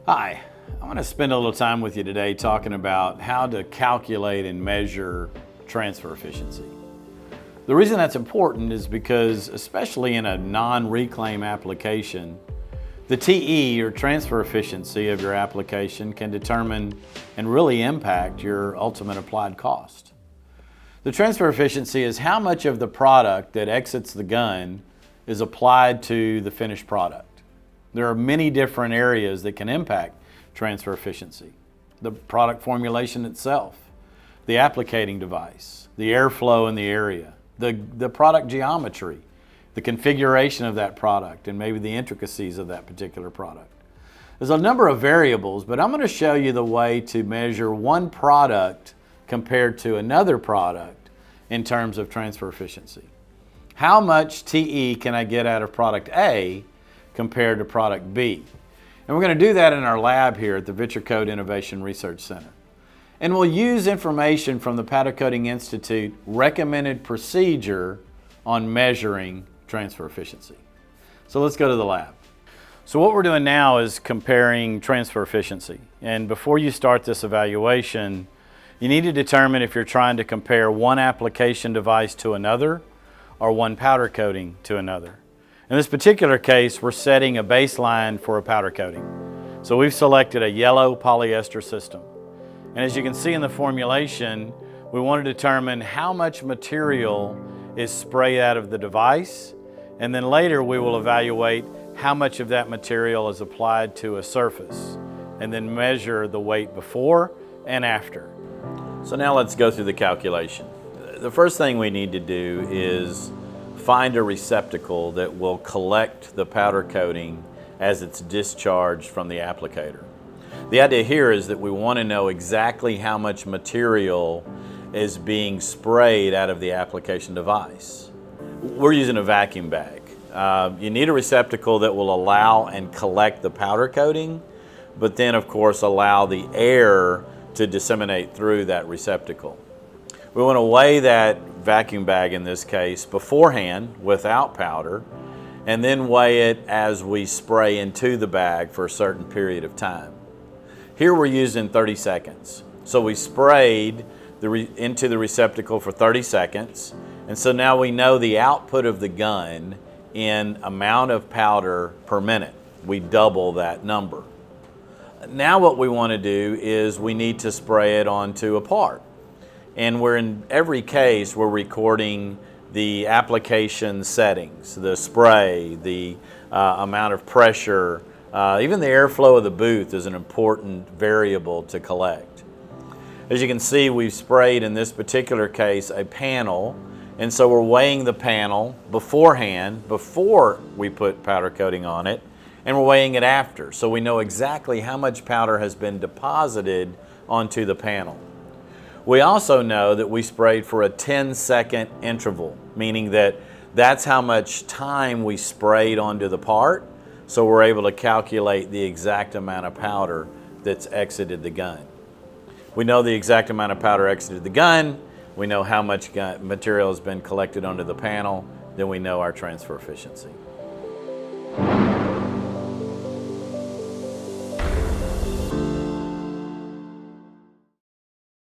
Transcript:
Hi, I want to spend a little time with you today talking about how to calculate and measure transfer efficiency. The reason that's important is because, especially in a non-reclaim application, the TE, or transfer efficiency of your application, can determine and really impact your ultimate applied cost. The transfer efficiency is how much of the product that exits the gun is applied to the finished product. There are many different areas that can impact transfer efficiency. The product formulation itself, the applicating device, the airflow in the area, the product geometry, the configuration of that product, and maybe the intricacies of that particular product. There's a number of variables, but I'm going to show you the way to measure one product compared to another product in terms of transfer efficiency. How much TE can I get out of product A compared to product B? And we're going to do that in our lab here at the VitraCoat Innovation Research Center. And we'll use information from the Powder Coating Institute recommended procedure on measuring transfer efficiency. So let's go to the lab. So what we're doing now is comparing transfer efficiency. And before you start this evaluation, you need to determine if you're trying to compare one application device to another or one powder coating to another. In this particular case, we're setting a baseline for a powder coating. So we've selected a yellow polyester system. And as you can see in the formulation, we want to determine how much material is sprayed out of the device, and then later we will evaluate how much of that material is applied to a surface, and then measure the weight before and after. So now let's go through the calculation. The first thing we need to do is find a receptacle that will collect the powder coating as it's discharged from the applicator. The idea here is that we want to know exactly how much material is being sprayed out of the application device. We're using a vacuum bag. You need a receptacle that will allow and collect the powder coating, but then of course allow the air to disseminate through that receptacle. We want to weigh that vacuum bag in this case beforehand without powder, and then weigh it as we spray into the bag for a certain period of time. Here we're using 30 seconds. So we sprayed into the receptacle for 30 seconds, and so now we know the output of the gun in amount of powder per minute. We double that number. Now what we want to do is we need to spray it onto a part. And in every case, we're recording the application settings, the spray, the amount of pressure, even the airflow of the booth is an important variable to collect. As you can see, we've sprayed, in this particular case, a panel, and so we're weighing the panel beforehand, before we put powder coating on it, and we're weighing it after, so we know exactly how much powder has been deposited onto the panel. We also know that we sprayed for a 10-second interval, meaning that that's how much time we sprayed onto the part, so we're able to calculate the exact amount of powder that's exited the gun. We know the exact amount of powder exited the gun, we know how much material has been collected onto the panel, then we know our transfer efficiency.